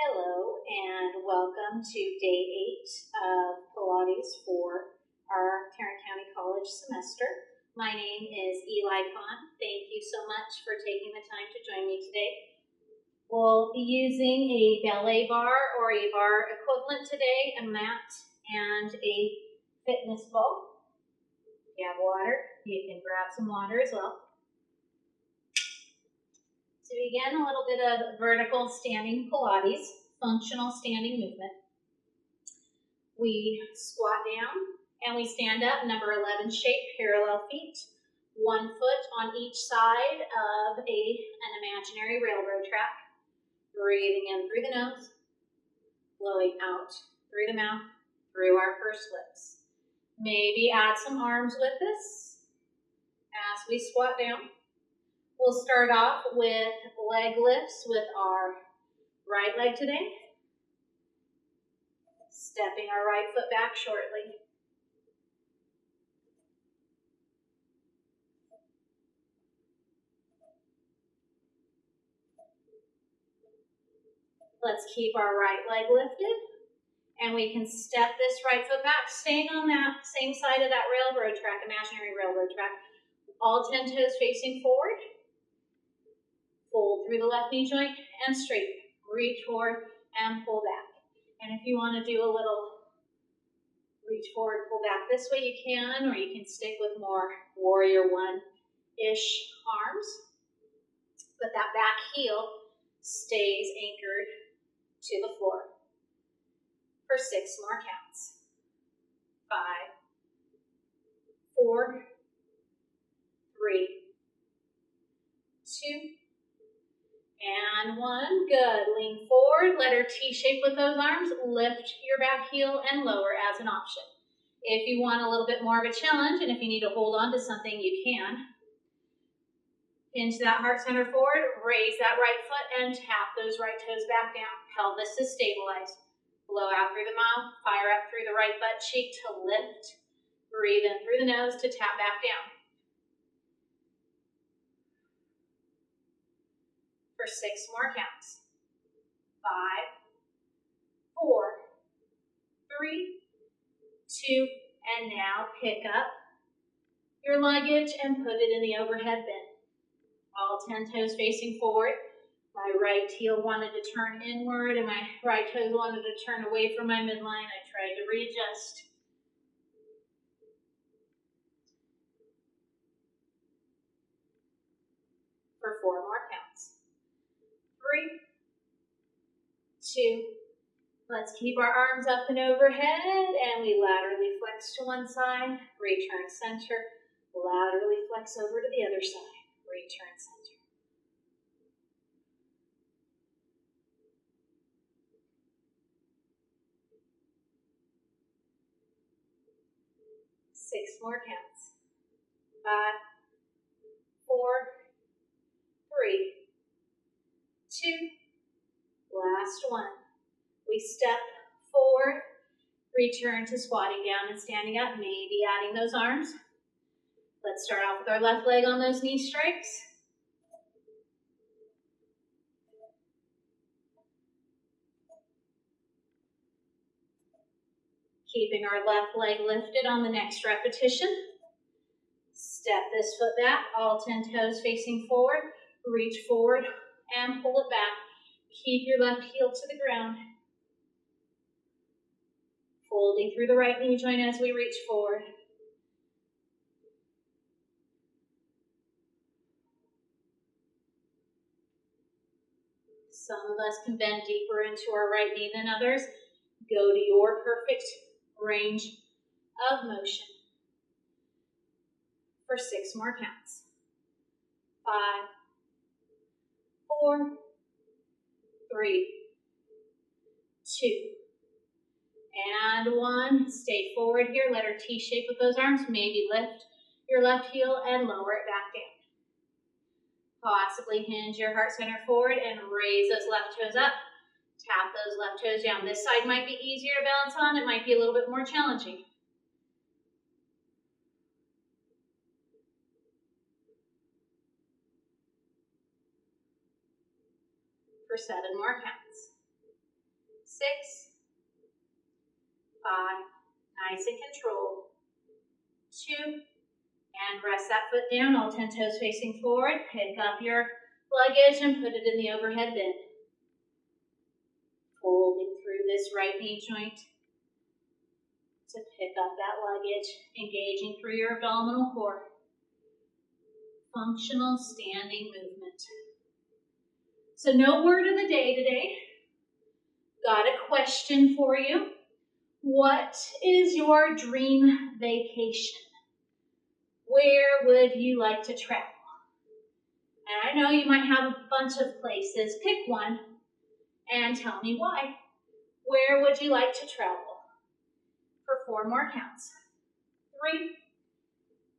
Hello and welcome to day 8 of Pilates for our Tarrant County College semester. My name is Eli Pilates. Thank you so much for taking the time to join me today. We'll be using a ballet bar or a bar equivalent today, a mat, and a fitness ball. If you have water, you can grab some water as well. To begin, a little bit of vertical standing Pilates, functional standing movement. We squat down and we stand up, number 11 shape, parallel feet, 1 foot on each side of an imaginary railroad track. Breathing in through the nose, blowing out through the mouth, through our pursed lips. Maybe add some arms with this as we squat down. We'll start off with leg lifts with our right leg today. Stepping our right foot back shortly. Let's keep our right leg lifted. And we can step this right foot back, staying on that same side of that railroad track, imaginary railroad track. All 10 toes facing forward. Fold through the left knee joint and straighten. Reach forward and pull back. And if you want to do a little reach forward, pull back this way, you can, or you can stick with more warrior one-ish arms. But that back heel stays anchored to the floor for 6 more counts. 5, 4, 3, 2, and 1. Good. Lean forward. Let her T-shape with those arms. Lift your back heel and lower as an option. If you want a little bit more of a challenge, and if you need to hold on to something, you can. Hinge that heart center forward. Raise that right foot and tap those right toes back down. Pelvis is stabilized. Blow out through the mouth. Fire up through the right butt cheek to lift. Breathe in through the nose to tap back down. For 6 more counts. 5, 4, 3, 2, and now pick up your luggage and put it in the overhead bin. All 10 toes facing forward. My right heel wanted to turn inward and my right toes wanted to turn away from my midline. I tried to readjust. For 4 more counts. 3, 2, let's keep our arms up and overhead, and we laterally flex to one side, return center, laterally flex over to the other side, return center. 6 more counts. 5, 4, 3, 2, last one. We step forward, return to squatting down and standing up, maybe adding those arms. Let's start off with our left leg on those knee strikes. Keeping our left leg lifted on the next repetition. Step this foot back, all 10 toes facing forward. Reach forward and pull it back. Keep your left heel to the ground. Folding through the right knee joint as we reach forward. Some of us can bend deeper into our right knee than others. Go to your perfect range of motion. For 6 more counts. 5, 4, 3, 2, and 1. Stay forward here. Let her T-shape with those arms. Maybe lift your left heel and lower it back down. Possibly hinge your heart center forward and raise those left toes up. Tap those left toes down. This side might be easier to balance on. It might be a little bit more challenging. For 7 more counts. 6, 5, nice and controlled, 2, and rest that foot down, all 10 toes facing forward. Pick up your luggage and put it in the overhead bin. Folding through this right knee joint to pick up that luggage, engaging through your abdominal core. Functional standing movement. So no word of the day today. Got a question for you. What is your dream vacation? Where would you like to travel? And I know you might have a bunch of places. Pick one and tell me why. Where would you like to travel? For 4 more counts. 3,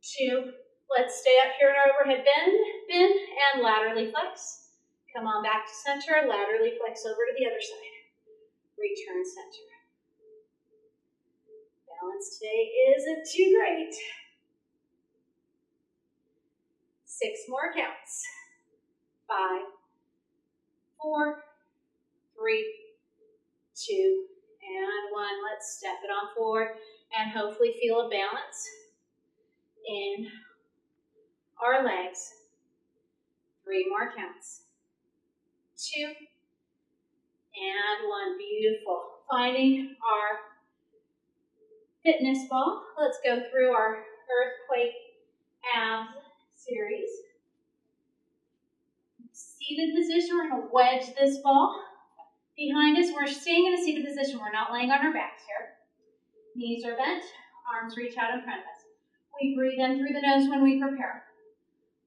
2, let's stay up here in our overhead bend and laterally flex. Come on back to center, laterally flex over to the other side. Return center. Balance today isn't too great. 6 more counts. 5, 4, 3, 2, and 1. Let's step it on forward and hopefully feel a balance in our legs. 3 more counts. 2, and 1. Beautiful. Finding our fitness ball. Let's go through our earthquake abs series. Seated position, we're going to wedge this ball behind us. We're staying in a seated position. We're not laying on our backs here. Knees are bent, arms reach out in front of us. We breathe in through the nose when we prepare.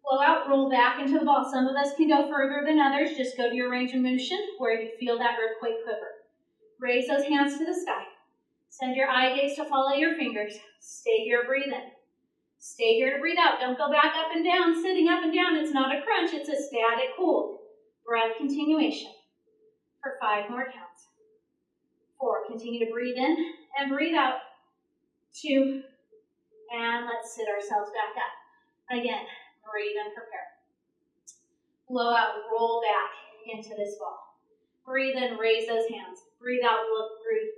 Blow out, roll back into the ball. Some of us can go further than others. Just go to your range of motion where you feel that earthquake quiver. Raise those hands to the sky. Send your eye gaze to follow your fingers. Stay here, breathe in. Stay here to breathe out. Don't go back up and down, sitting up and down. It's not a crunch, it's a static hold. Breath continuation for 5 more counts. 4, continue to breathe in and breathe out. 2, and let's sit ourselves back up. Again, breathe and prepare. Blow out, roll back into this ball. Breathe in, raise those hands. Breathe out, look through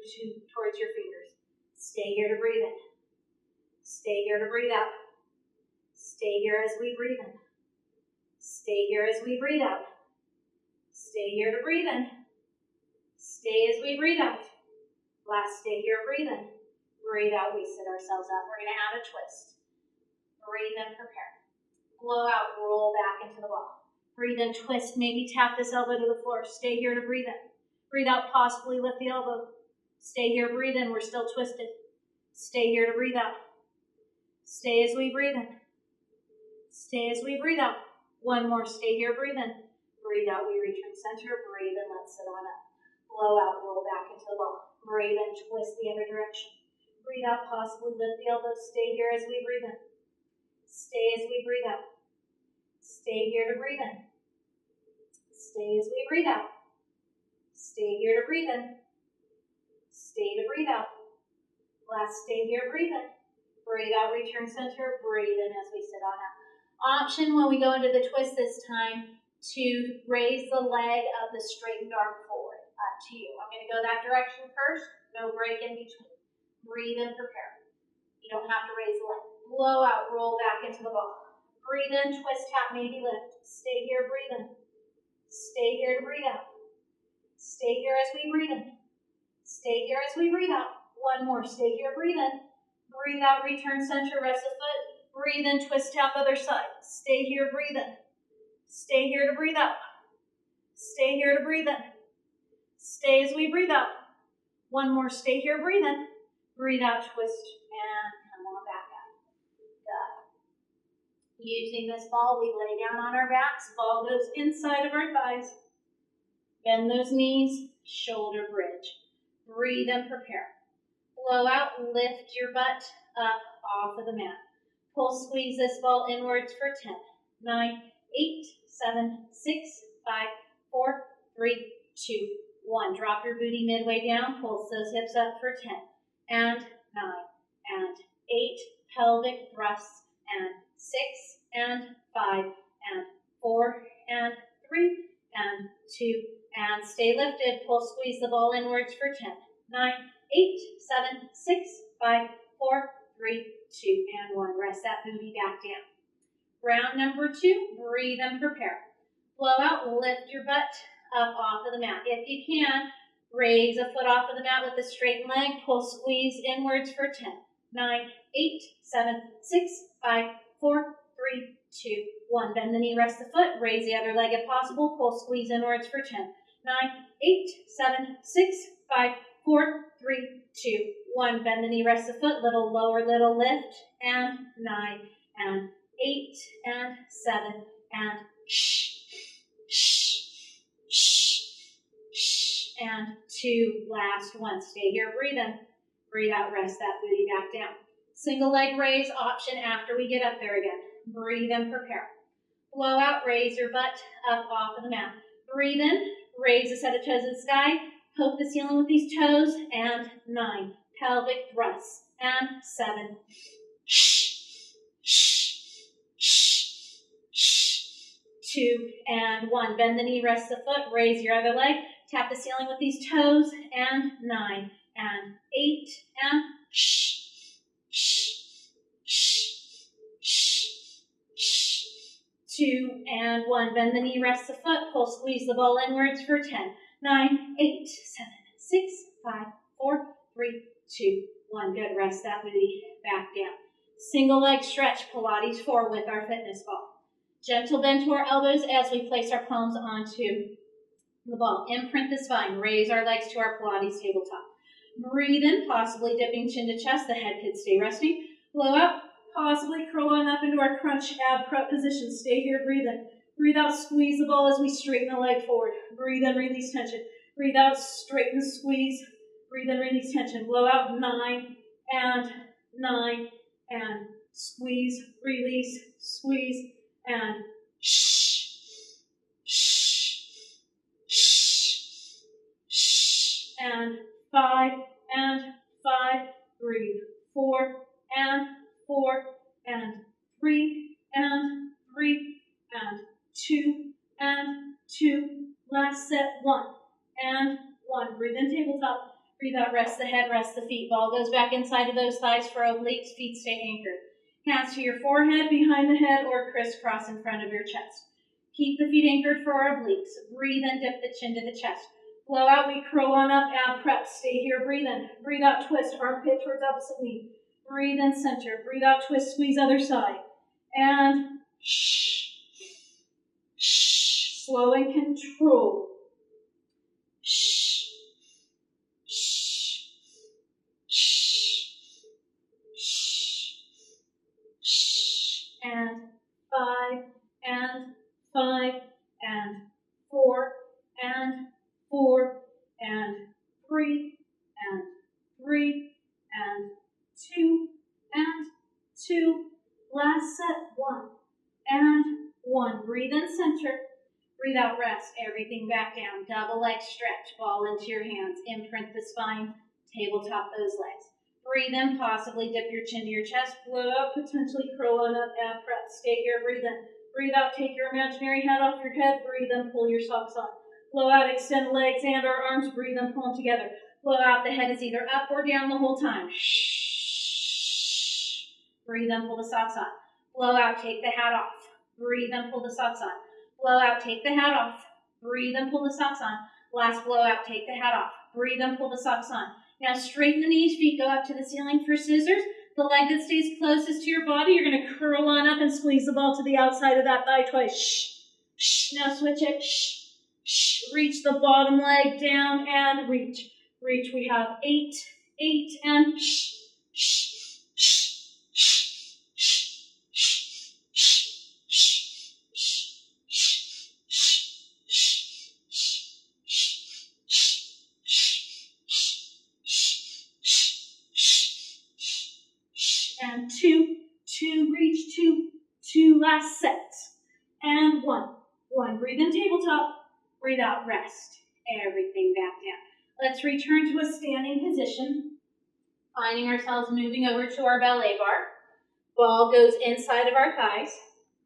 towards your fingers. Stay here to breathe in. Stay here to breathe out. Stay here as we breathe in. Stay here as we breathe out. Stay here to breathe in. Stay as we breathe out. Last stay here, breathe in. Breathe out, we sit ourselves up. We're going to add a twist. Breathe in, prepare. Blow out, roll back into the ball. Breathe in, twist, maybe tap this elbow to the floor. Stay here to breathe in. Breathe out, possibly lift the elbow. Stay here, breathe in, we're still twisted. Stay here to breathe out. Stay as we breathe in. Stay as we breathe out. 1 more, stay here, breathe in. Breathe out, we return center, breathe in, let's sit on up. Blow out, roll back into the ball. Breathe in, twist the other direction. Breathe out, possibly lift the elbow. Stay here as we breathe in. Stay as we breathe out. Stay here to breathe in. Stay as we breathe out. Stay here to breathe in. Stay to breathe out. Last stay here, breathe in. Breathe out, return center, breathe in as we sit on up. Option when we go into the twist this time to raise the leg of the straightened arm forward. Up to you. I'm going to go that direction first. No break in between. Breathe in, prepare. You don't have to raise the leg. Blow out, roll back into the ball. Breathe in, twist, tap, maybe lift. Stay here, breathe in. Stay here to breathe out. Stay here as we breathe in. Stay here as we breathe out. 1 more, stay here, breathe in. Breathe out, return center, rest the foot. Breathe in, twist, tap, other side. Stay here, breathe in. Stay here to breathe out. Stay here to breathe in. Stay as we breathe out. 1 more, stay here, breathe in. Breathe out, twist, and come on back up. Good. Using this ball, we lay down on our backs. Ball goes inside of our thighs. Bend those knees, shoulder bridge. Breathe and prepare. Blow out, lift your butt up off of the mat. Pull, squeeze this ball inwards for 10, 9, 8, 7, 6, 5, 4, 3, 2, 1. Drop your booty midway down. Pulse those hips up for 10, and 9, and 8. Pelvic thrusts, and 6, and 5, and 4, and 3, and 2, and stay lifted. Pull, squeeze the ball inwards for 10, 9, 8, 7, 6, 5, 4, 3, 2, and 1. Rest that booty back down. Round number 2, breathe and prepare. Blow out, lift your butt up off of the mat. If you can, raise a foot off of the mat with a straight leg. Pull, squeeze inwards for 10, 9, 8, 7, 6, 5, 4, 3, 2, 1. Bend the knee, rest the foot. Raise the other leg if possible. Pull, squeeze inwards for 10, 9, 8, 7, 6, 5, 4, 3, 2, 1. Bend the knee, rest the foot. Little lower, little lift. And 9, and 8, and 7, and and 2. Last one. Stay here, breathe in. Breathe out, rest that booty back down. Single leg raise option after we get up there again. Breathe in, prepare. Blow out, raise your butt up off of the mat. Breathe in, raise a set of toes in the sky. Poke the ceiling with these toes. And 9. Pelvic thrusts. And 7. 2, and 1. Bend the knee, rest the foot, raise your other leg. Tap the ceiling with these toes. And 9, and 8, and 2, and 1. Bend the knee, rest the foot. Pull, squeeze the ball inwards for 10, 9, 8, 7, 6, 5, 4, 3, 2, 1. Good. Rest that booty back down. Single leg stretch, Pilates 4 with our fitness ball. Gentle bend to our elbows as we place our palms onto the ball. Imprint the spine. Raise our legs to our Pilates tabletop. Breathe in, possibly dipping chin to chest. The head could stay resting. Blow out, possibly curl on up into our crunch ab prep position. Stay here, breathe in. Breathe out, squeeze the ball as we straighten the leg forward. Breathe in, release tension. Breathe out, straighten, squeeze. Breathe in, release tension. Blow out, 9, and 9, and squeeze, release, squeeze, and and 5, and 5, breathe, 4, and 4, and 3, and 3, and 2, and 2, last set, 1, and 1, breathe in, tabletop, breathe out, rest the head, rest the feet, ball goes back inside of those thighs for obliques, feet stay anchored. Hands to your forehead, behind the head, or crisscross in front of your chest. Keep the feet anchored for our obliques. Breathe in, dip the chin to the chest. Blow out, we curl on up, ab prep. Stay here, breathe in. Breathe out, twist, armpit towards opposite knee. Breathe in, center. Breathe out, twist, squeeze other side. And slow and control. And 5, and 5, and 4, and 4, and 3, and 3, and 2, and 2. Last set, 1, and 1. Breathe in, center. Breathe out, rest. Everything back down. Double leg stretch. Ball into your hands. Imprint the spine. Tabletop those legs. Breathe in, possibly dip your chin to your chest. Blow out, potentially curl on up, ab prep. Stay here, breathe in. Breathe out, take your imaginary hat off your head. Breathe in, pull your socks on. Blow out, extend legs and our arms. Breathe in, pull them together. Blow out, the head is either up or down the whole time. Breathe in, pull the socks on. Blow out, take the hat off. Breathe in, pull the socks on. Blow out, take the hat off. Breathe in, pull the socks on. Last blow out, take the hat off. Breathe in, pull the socks on. Now straighten the knees, feet go up to the ceiling for scissors. The leg that stays closest to your body, you're going to curl on up and squeeze the ball to the outside of that thigh twice. Now switch it. Reach the bottom leg down and reach. Reach. We have 8, 8, and and 2, 2, reach, 2, 2, last set, and 1, 1. Breathe in, tabletop, breathe out, rest. Everything back down. Let's return to a standing position, finding ourselves moving over to our ballet bar. Ball goes inside of our thighs.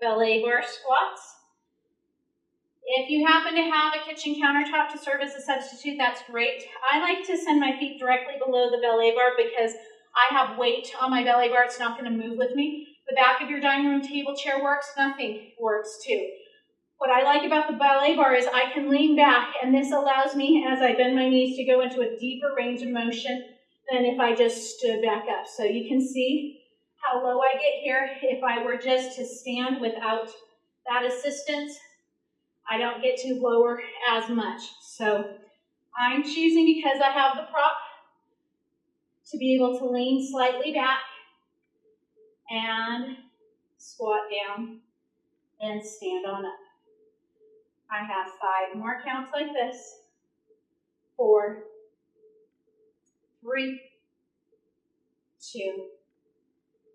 Ballet bar squats. If you happen to have a kitchen countertop to serve as a substitute, that's great. I like to send my feet directly below the belly bar because I have weight on my belly bar. It's not going to move with me. The back of your dining room table chair works. Nothing works too. What I like about the ballet bar is I can lean back, and this allows me, as I bend my knees, to go into a deeper range of motion than if I just stood back up. So you can see how low I get here. If I were just to stand without that assistance, I don't get to lower as much. So I'm choosing, because I have the prop, to be able to lean slightly back and squat down and stand on up. I have 5 more counts like this. 4, 3, 2,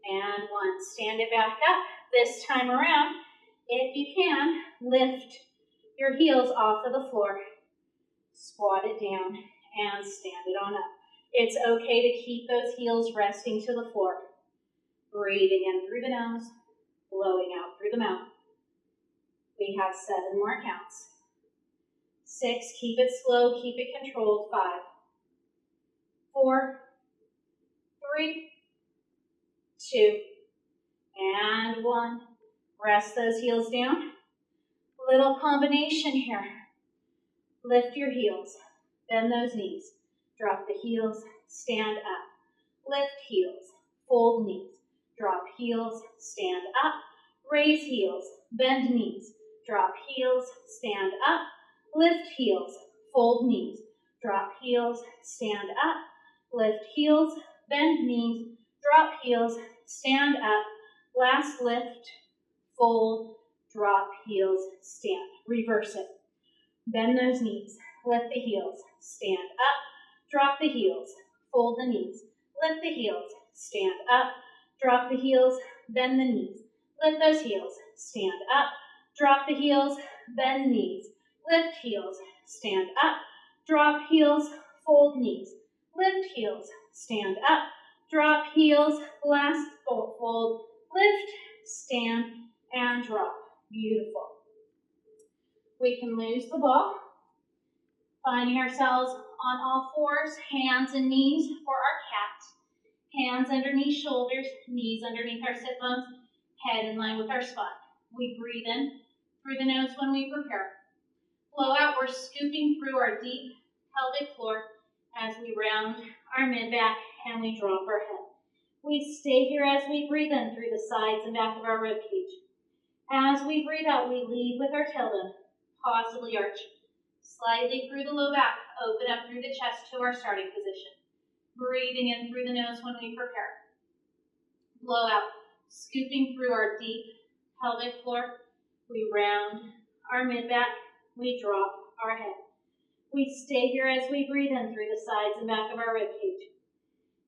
and 1. Stand it back up. This time around, if you can, lift your heels off of the floor, squat it down, and stand it on up. It's okay to keep those heels resting to the floor. Breathing in through the nose, blowing out through the mouth. We have 7 more counts. 6, keep it slow, keep it controlled. 5, 4, 3, 2, and 1. Rest those heels down. Little combination here. Lift your heels, bend those knees, drop the heels, stand up. Lift heels, fold knees, drop heels, stand up. Raise heels, bend knees, drop heels, stand up. Lift heels, fold knees, drop heels, stand up. Lift heels, bend knees, drop heels, stand up. Last lift, fold, drop heels, stand. Reverse it. Bend those knees, lift the heels, stand up. Drop the heels, fold the knees, lift the heels, stand up. Drop the heels, bend the knees, lift those heels, stand up. Drop the heels, bend knees, lift heels, stand up. Drop heels, fold knees, lift heels, stand up. Drop heels, last fold, lift, stand, and drop. Beautiful. We can lose the ball, finding ourselves on all fours, hands and knees for our cat. Hands underneath shoulders, knees underneath our sit bones, head in line with our spine. We breathe in through the nose when we prepare. Blow out, we're scooping through our deep pelvic floor as we round our mid-back and we drop our head. We stay here as we breathe in through the sides and back of our rib cage. As we breathe out, we lead with our tailbone, possibly arch. Slightly through the low back, open up through the chest to our starting position. Breathing in through the nose when we prepare. Blow out, scooping through our deep pelvic floor. We round our mid-back, we drop our head. We stay here as we breathe in through the sides and back of our rib cage.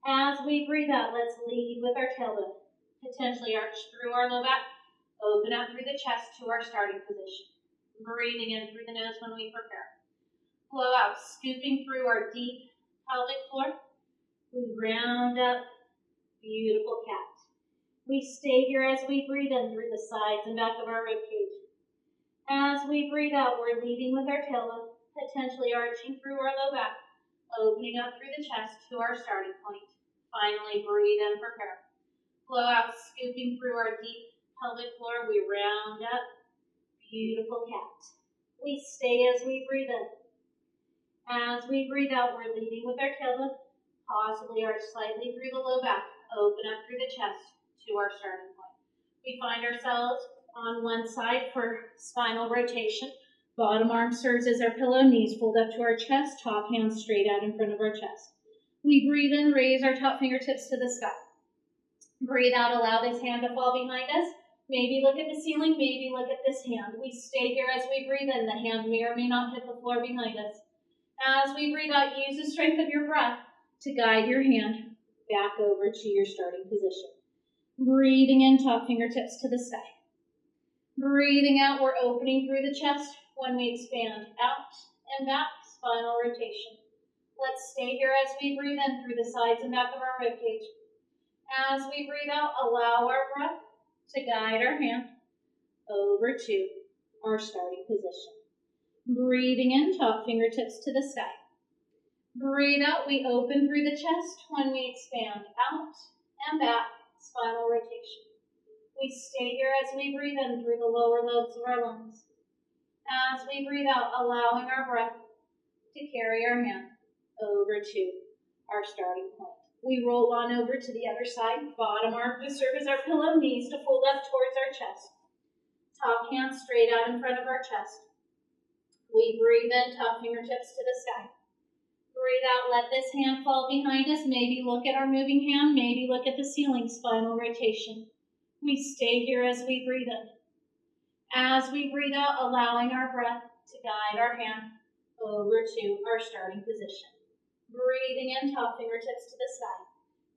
As we breathe out, let's lead with our tailbone. Potentially arch through our low back, open up through the chest to our starting position. Breathing in through the nose when we prepare. Blow out, scooping through our deep pelvic floor. We round up, beautiful cat. We stay here as we breathe in through the sides and back of our rib cage. As we breathe out, we're leading with our tailbone, potentially arching through our low back, opening up through the chest to our starting point. Finally, breathe in, prepare. Blow out, scooping through our deep pelvic floor. We round up, beautiful cat. We stay as we breathe in. As we breathe out, we're leading with our tailbone, possibly arch slightly through the low back, open up through the chest to our starting point. We find ourselves on one side for spinal rotation. Bottom arm serves as our pillow, knees fold up to our chest, top hands straight out in front of our chest. We breathe in, raise our top fingertips to the sky. Breathe out, allow this hand to fall behind us. Maybe look at the ceiling, maybe look at this hand. We stay here as we breathe in. The hand may or may not hit the floor behind us. As we breathe out, use the strength of your breath to guide your hand back over to your starting position. Breathing in, top fingertips to the sky. Breathing out, we're opening through the chest when we expand out and back, spinal rotation. Let's stay here as we breathe in through the sides and back of our ribcage. As we breathe out, allow our breath to guide our hand over to our starting position. Breathing in, top fingertips to the sky. Breathe out, we open through the chest when we expand out and back, spinal rotation. We stay here as we breathe in through the lower lobes of our lungs. As we breathe out, allowing our breath to carry our hand over to our starting point. We roll on over to the other side, bottom arm to serve as our pillow, knees to fold up towards our chest. Top hand straight out in front of our chest. We breathe in, top fingertips to the sky. Breathe out, let this hand fall behind us. Maybe look at our moving hand, maybe look at the ceiling, spinal rotation. We stay here as we breathe in. As we breathe out, allowing our breath to guide our hand over to our starting position. Breathing in, top fingertips to the sky.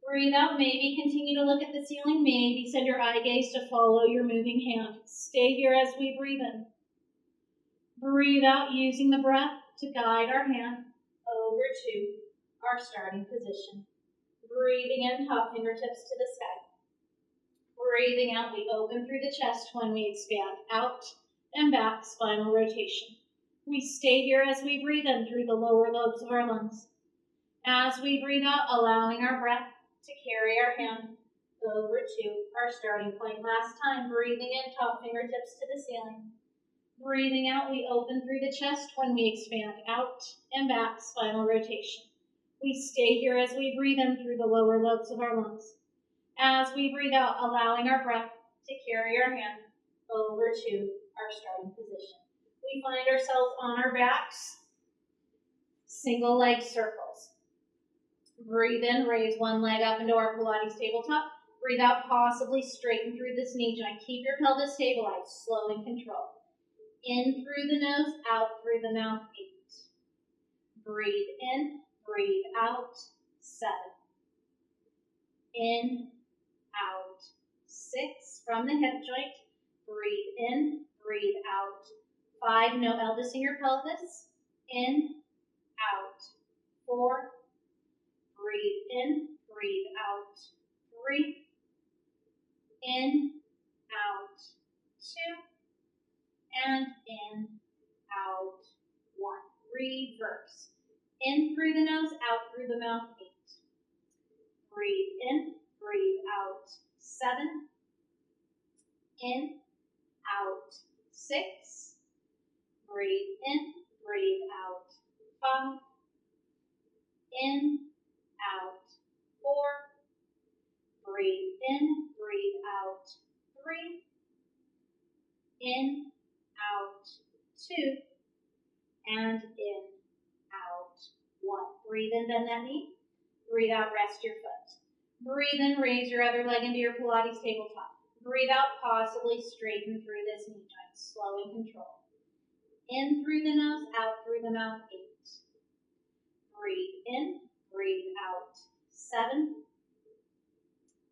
Breathe out, maybe continue to look at the ceiling, maybe send your eye gaze to follow your moving hand. Stay here as we breathe in. Breathe out, using the breath to guide our hand over to our starting position. Breathing in, top fingertips to the sky. Breathing out, we open through the chest when we expand out and back, spinal rotation. We stay here as we breathe in through the lower lobes of our lungs. As we breathe out, allowing our breath to carry our hand over to our starting point. Last time, breathing in, top fingertips to the ceiling. Breathing out, we open through the chest when we expand out and back, spinal rotation. We stay here as we breathe in through the lower lobes of our lungs. As we breathe out, allowing our breath to carry our hand over to our starting position. We find ourselves on our backs, single leg circles. Breathe in, raise one leg up into our Pilates tabletop. Breathe out, possibly straighten through this knee joint. Keep your pelvis stabilized, slow and controlled. In through the nose, out through the mouth, 8. Breathe in, breathe out, 7. In, out, 6. From the hip joint, breathe in, breathe out, 5. No elbows in your pelvis. In, out, 4. Breathe in, breathe out, 3. In, out, 2. And in, out, 1. Reverse. In through the nose, out through the mouth, 8. Breathe in, breathe out, 7. In, out, 6. Breathe in, breathe out, 5. In, out, 4. Breathe in, breathe out, 3. In, out, 2. And in, out, 1. Breathe in, bend that knee. Breathe out, rest your foot. Breathe in, raise your other leg into your Pilates tabletop. Breathe out, possibly straighten through this knee joint, slow and controlled. In through the nose, out through the mouth, 8. Breathe in, breathe out, 7.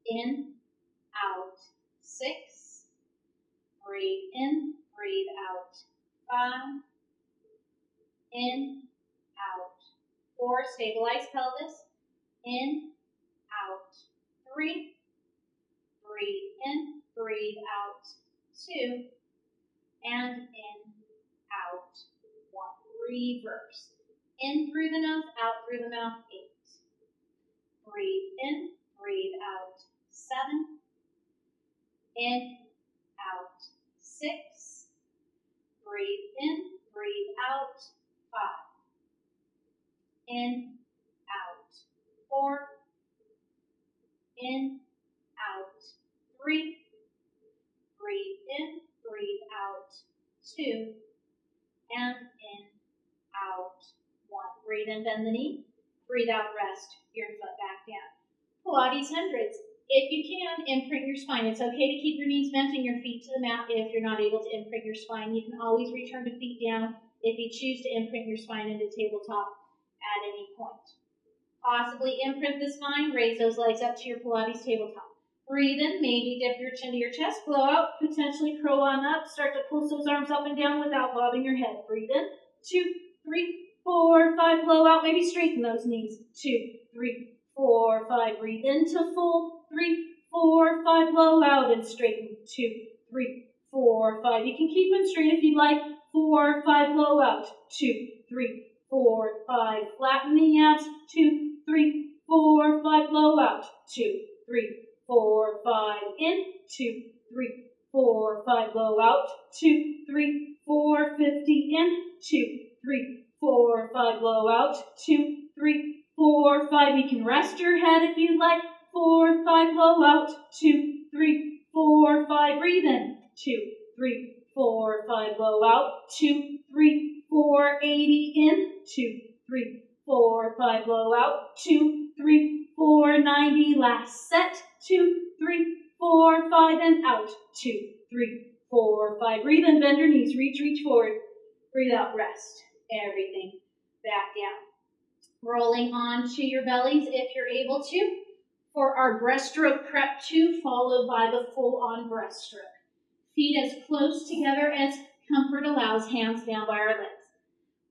In, out, 6. Breathe in, breathe out, 5. In, out, 4. Stabilize pelvis. In, out, 3. Breathe in, breathe out, 2. And in, out, 1. Reverse. In through the nose, out through the mouth, 8. Breathe in, breathe out, 7. In, out, 6. Breathe in, breathe out, 5. In, out, 4. In, out, 3. Breathe in, breathe out, 2. And in, out, 1. Breathe in, bend the knee. Breathe out, rest your foot back down. Pilates hundreds. If you can, imprint your spine. It's okay to keep your knees bent and your feet to the mat if you're not able to imprint your spine. You can always return to feet down if you choose to imprint your spine into tabletop at any point. Possibly imprint the spine, raise those legs up to your Pilates tabletop. Breathe in, maybe dip your chin to your chest, blow out, potentially curl on up, start to pulse those arms up and down without bobbing your head. Breathe in, 2, 3, 4, 5, blow out, maybe straighten those knees. 2, 3, 4, 5, breathe into full. 3, 4, 5, blow out and straighten. 2, 3, 4, 5. You can keep them straight if you like. 4, 5, blow out, 2, 3, 4, 5, flatten the abs, 2, 3, 4, 5, blow out, 2, 3, 4, 5, in, 2, 3, 4, 5, blow out, 2, 3, 4, 50, in, 2, 3, 4, 5, blow out, 2, 3, 4, 5, you can rest your head if you'd like, 4, 5, blow out, 2, 3, 4, 5, breathe in, 2, 3, 4, 5, blow out, 2, 3, 4, 80 in, 2, 3, 4, 5, blow out, 2, 3, 4, 90, last set, 2, 3, 4, 5, and out, 2, 3, 4, 5, breathe in, bend your knees, reach forward, breathe out, rest, everything back down. Rolling onto your bellies if you're able to, for our breaststroke prep 2, followed by the full-on breaststroke. Feet as close together as comfort allows, hands down by our legs.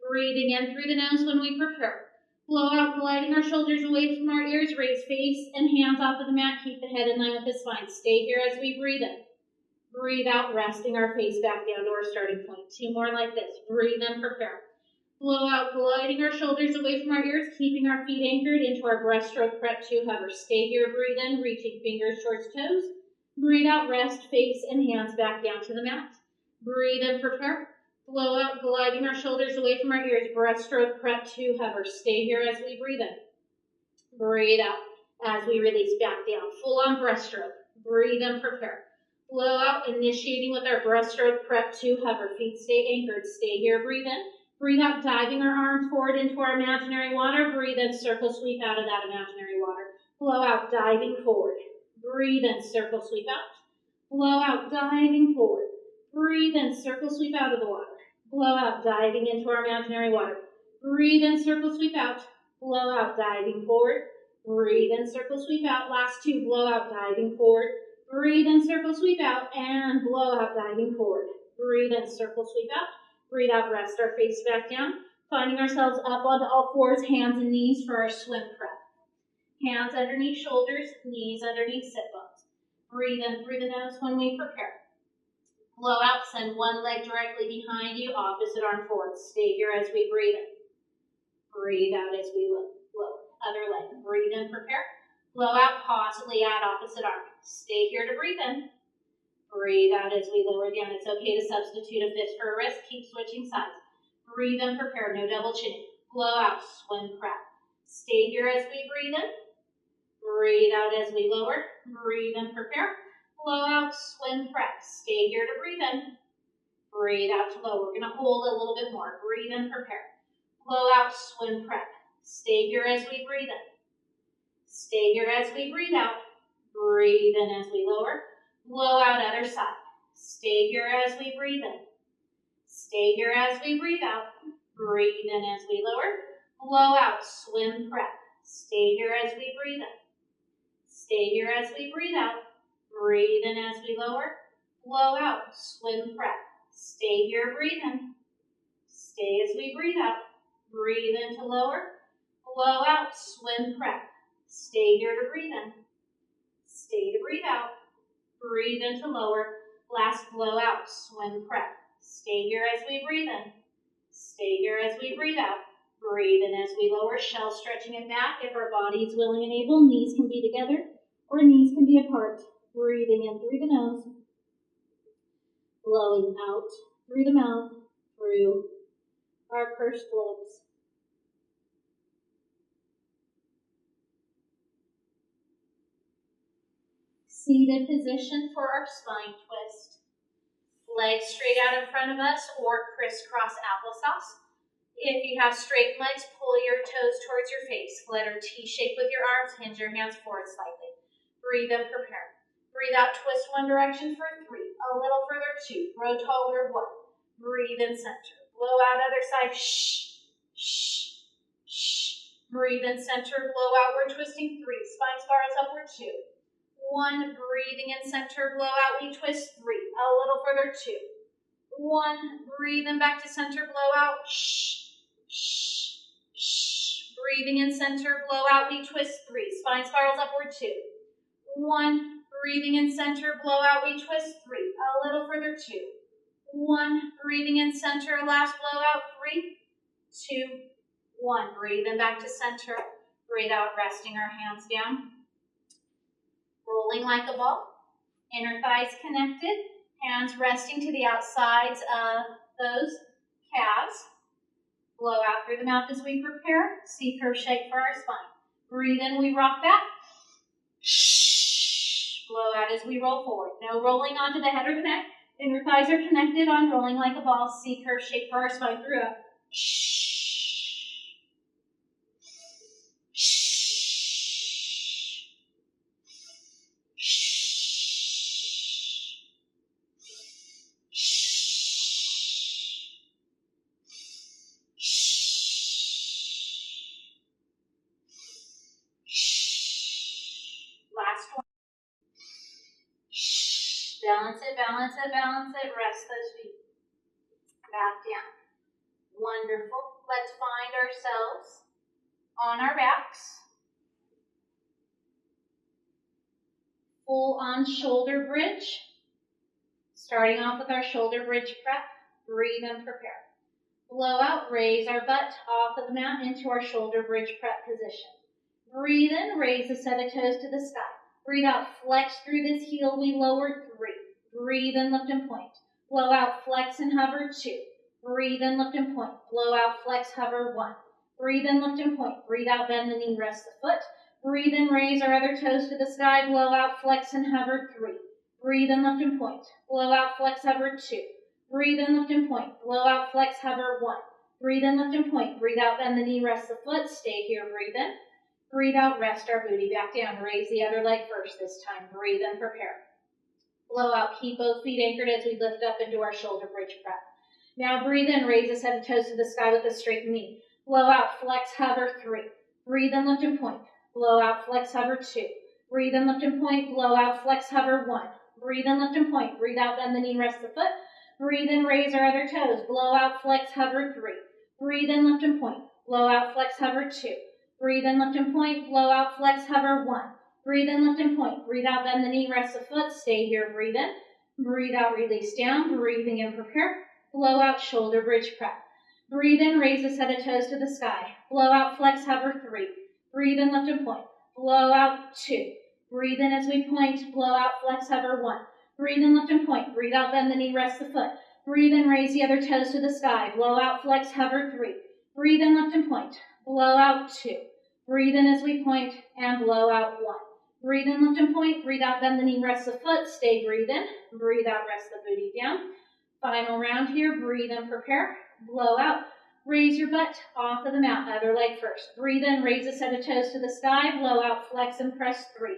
Breathing in through the nose when we prepare. Blow out, gliding our shoulders away from our ears, raise face and hands off of the mat, keep the head in line with the spine. Stay here as we breathe in. Breathe out, resting our face back down to our starting point. 2 more like this. Breathe in, prepare. Blow out, gliding our shoulders away from our ears, keeping our feet anchored into our breaststroke prep 2 hover. Stay here, breathe in, reaching fingers towards toes. Breathe out, rest, face, and hands back down to the mat. Breathe in, prepare. Blow out, gliding our shoulders away from our ears, breaststroke prep 2 hover. Stay here as we breathe in. Breathe out as we release back down. Full on breaststroke. Breathe in, prepare. Blow out, initiating with our breaststroke prep 2 hover. Feet stay anchored. Stay here, breathe in. Breathe out, diving our arms forward into our imaginary water. Breathe in, circle sweep out of that imaginary water. Blow out, diving forward. Breathe in, circle sweep out. Blow out, diving forward. Breathe in, circle sweep out of the water. Blow out, diving into our imaginary water. Breathe in, circle sweep out. Blow out, diving forward. Breathe in, circle sweep out. Last 2, blow out, diving forward. Breathe in, circle sweep out, and blow out, diving forward. Breathe in, circle sweep out. Breathe out, rest our face back down. Finding ourselves up onto all fours, hands and knees for our swim prep. Hands underneath shoulders, knees underneath sit bones. Breathe in through the nose when we prepare. Blow out, send one leg directly behind you, opposite arm forward. Stay here as we breathe in. Breathe out as we lower. Other leg. Breathe in, prepare. Blow out, possibly add opposite arm. Stay here to breathe in. Breathe out as we lower down. It's okay to substitute a fist for a wrist. Keep switching sides. Breathe in, prepare. No double chin. Blow out, swim prep. Stay here as we breathe in. Breathe out as we lower. Breathe in, prepare. Blow out, swim prep. Stay here to breathe in. Breathe out to lower. We're going to hold a little bit more. Breathe in, prepare. Blow out, swim prep. Stay here as we breathe in. Stay here as we breathe out. Breathe in as we lower. Blow out, other side. Stay here as we breathe in. Stay here as we breathe out. Breathe in as we lower. Blow out, swim prep. Stay here as we breathe in. Stay here as we breathe out. Breathe in as we lower. Blow out, swim prep. Stay here, breathe in. Stay as we breathe out. Breathe in to lower. Blow out, swim prep. Stay here to breathe in. Stay to breathe out. Breathe in to lower. Last blow out, swim prep. Stay here as we breathe in. Stay here as we breathe out. Breathe in as we lower, shell stretching it back. If our body is willing and able, knees can be together or knees can be apart. Breathing in through the nose. Blowing out through the mouth, through our pursed lips. Seated position for our spine twist. Legs straight out in front of us or crisscross applesauce. If you have straight legs, pull your toes towards your face. Letter T shape with your arms. Hinge your hands forward slightly. Breathe in, prepare. Breathe out, twist one direction for 3. A little further, 2. Grow taller, 1. Breathe in, center. Blow out, other side. Shh, shh, shh. Breathe in, center. Blow out, we're twisting 3. Spine spirals upward, 2. 1. Breathing in, center. Blow out, we twist 3. A little further, 2. 1. Breathe in, back to center. Blow out. Shh, shh, shh. Breathing in, center. Blow out, we twist 3. Spine spirals upward, 2. 1. Breathing in, center. Blow out, we twist 3. A little further, 2. 1. Breathing in center, last blowout. 3, 2, 1. Breathe in back to center. Breathe out, resting our hands down. Rolling like a ball. Inner thighs connected. Hands resting to the outsides of those calves. Blow out through the mouth as we prepare. C-curve shape for our spine. Breathe in, we rock back. Blow out as we roll forward. No rolling onto the head or the neck. Inner thighs are connected on rolling like a ball. C-curve shape for our spine through up. Last one. Balance it, balance it, balance it. Rest those feet. Back down. Wonderful. Let's find ourselves on our backs. Full on shoulder bridge. Starting off with our shoulder bridge prep. Breathe and prepare. Blow out, raise our butt off of the mat into our shoulder bridge prep position. Breathe in, raise a set of toes to the sky. Breathe out, flex through this heel, we lower. 3. Breathe in, lift and point. Blow out, flex and hover. 2. Breathe in, lift and point. Blow out, flex, hover. 1. Breathe in, lift and point. Breathe out, bend the knee, rest the foot. Breathe in, raise our other toes to the sky. Blow out, flex and hover. 3. Breathe in, lift and point. Blow out, flex, hover. 2. Breathe in, lift and point. Blow out, flex, hover. 1. Breathe in, lift and point. Breathe out, bend the knee, rest the foot. Stay here, breathe in. Breathe out, rest our booty back down. Raise the other leg first this time. Breathe in, prepare. Blow out, keep both feet anchored as we lift up into our shoulder bridge prep. Now breathe in, raise a set of toes to the sky with a straight knee. Blow out, flex, hover. 3. Breathe in, lift and point. Blow out, flex, hover. 2. Breathe in, lift and point. Blow out, flex, hover. 1. Breathe in, lift and point. Breathe out, bend the knee, rest the foot. Breathe in, raise our other toes. Blow out, flex, hover. 3. Breathe in, lift and point. Blow out, flex, hover. 2. Breathe in, lift and point. Blow out, flex, hover. 1. Breathe in, lift and point. Breathe out, bend the knee, rest the foot. Stay here, breathe in. Breathe out, release down. Breathing in, prepare. Blow out, shoulder bridge prep. Breathe in, raise a set of toes to the sky. Blow out, flex, hover. 3. Breathe in, lift and point. Blow out, 2. Breathe in as we point. Blow out, flex, hover. 1. Breathe in, lift and point. Breathe out, bend the knee, rest the foot. Breathe in, raise the other toes to the sky. Blow out, flex, hover. 3. Breathe in, lift and point. Blow out, 2. Breathe in as we point, and blow out. 1. Breathe in, lift and point. Breathe out, bend the knee, rest the foot. Stay, breathe in. Breathe out, rest the booty down. Final round here. Breathe in, prepare. Blow out. Raise your butt off of the mat. Other leg first. Breathe in, raise a set of toes to the sky. Blow out, flex and press. 3.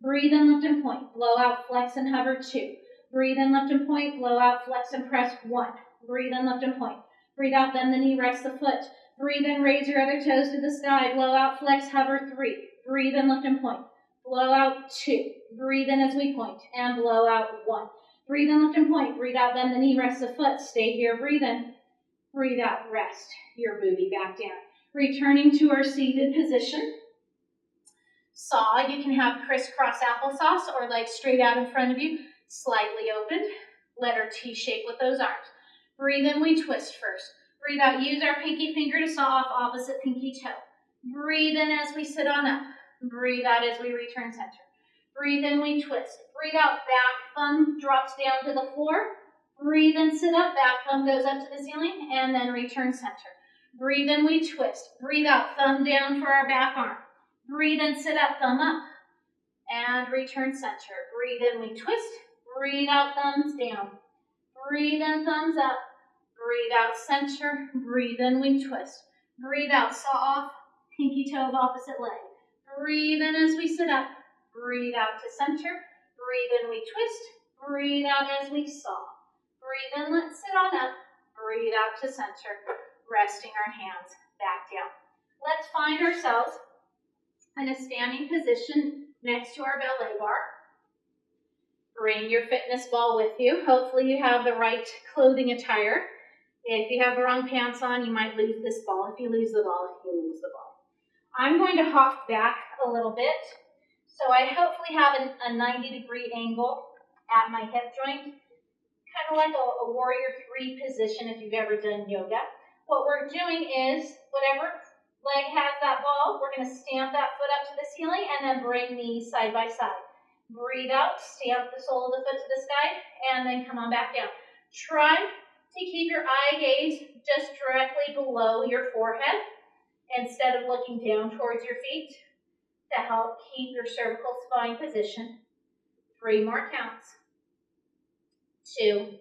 Breathe in, lift and point. Blow out, flex and hover. 2. Breathe in, lift and point. Blow out, flex and press. 1. Breathe in, lift and point. Breathe out, bend the knee, rest the foot. Breathe in, raise your other toes to the sky. Blow out, flex, hover. 3. Breathe in, lift and point. Blow out. 2. Breathe in as we point, and blow out. 1. Breathe in, lift and point. Breathe out, bend the knee, rest the foot. Stay here, breathe in. Breathe out, rest your booty back down. Returning to our seated position. Saw, you can have crisscross applesauce or legs straight out in front of you, slightly opened. Letter T shape with those arms. Breathe in, we twist first. Breathe out, use our pinky finger to saw off opposite pinky toe. Breathe in as we sit on up. Breathe out as we return center. Breathe in, we twist. Breathe out, back thumb drops down to the floor. Breathe in, sit up, back thumb goes up to the ceiling, and then return center. Breathe in, we twist. Breathe out, thumb down for our back arm. Breathe in, sit up, thumb up, and return center. Breathe in, we twist. Breathe out, thumbs down. Breathe in, thumbs up. Breathe out, center. Breathe in, we twist. Breathe out, saw off, pinky toe of opposite leg. Breathe in as we sit up. Breathe out to center. Breathe in, we twist. Breathe out as we saw. Breathe in, let's sit on up. Breathe out to center. Resting our hands back down. Let's find ourselves in a standing position next to our ballet bar. Bring your fitness ball with you. Hopefully you have the right clothing attire. If you have the wrong pants on, you might lose this ball. If you lose the ball, you lose the ball. I'm going to hop back a little bit. So I hopefully have a 90-degree angle at my hip joint. kind of like a warrior three position if you've ever done yoga. What we're doing is whatever leg has that ball, we're going to stamp that foot up to the ceiling and then bring knees side by side. Breathe out, stamp the sole of the foot to the sky, and then come on back down. Try to keep your eye gaze just directly below your forehead instead of looking down towards your feet to help keep your cervical spine position. 3 more counts. 2.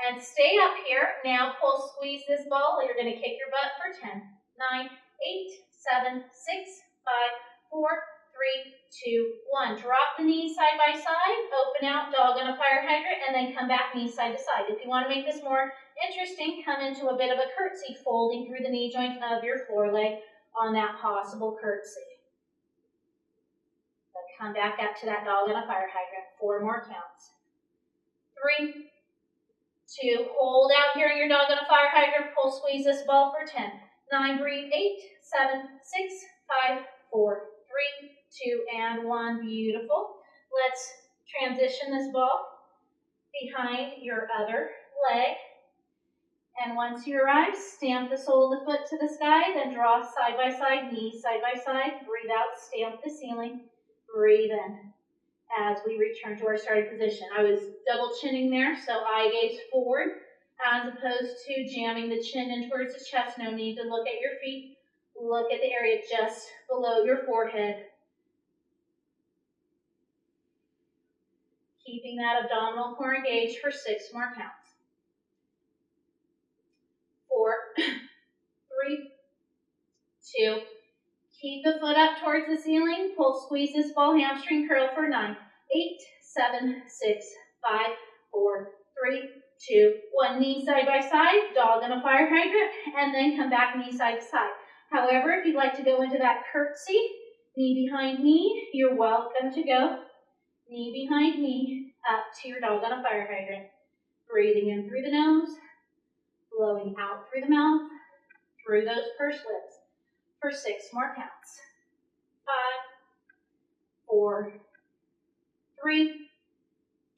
And stay up here. Now pull, squeeze this ball. You're going to kick your butt for 10, 9, 8, 7, 6, 5, 4, 3, 2, 1. Drop the knees side by side. Open out, dog on a fire hydrant, and then come back knees side to side. If you want to make this more interesting, come into a bit of a curtsy, folding through the knee joint of your foreleg on that possible curtsy. But come back up to that dog on a fire hydrant. 4 more counts. 3, 2, hold out here in your dog on a fire hydrant. Pull, squeeze this ball for 10, 9, breathe, 8, 7, 6, 5, 4, 3, 2, and 1. Beautiful. Let's transition this ball behind your other leg. And once you arrive, stamp the sole of the foot to the sky, then draw side by side, knees side by side. Breathe out, stamp the ceiling. Breathe in as we return to our starting position. I was double chinning there, so eye gaze forward as opposed to jamming the chin in towards the chest. No need to look at your feet. Look at the area just below your forehead. Keeping that abdominal core engaged for 6 more counts. 4, 3, 2. Keep the foot up towards the ceiling. Pull, squeeze this ball, hamstring curl for 9, 8, 7, 6, 5, 4, 3, 2, 1. Knee side by side, dog on a fire hydrant, and then come back knee side to side. However, if you'd like to go into that curtsy, knee behind knee, you're welcome to go. Knee behind knee, up to your dog on a fire hydrant. Breathing in through the nose, blowing out through the mouth, through those pursed lips for 6 more counts. 5, 4, 3,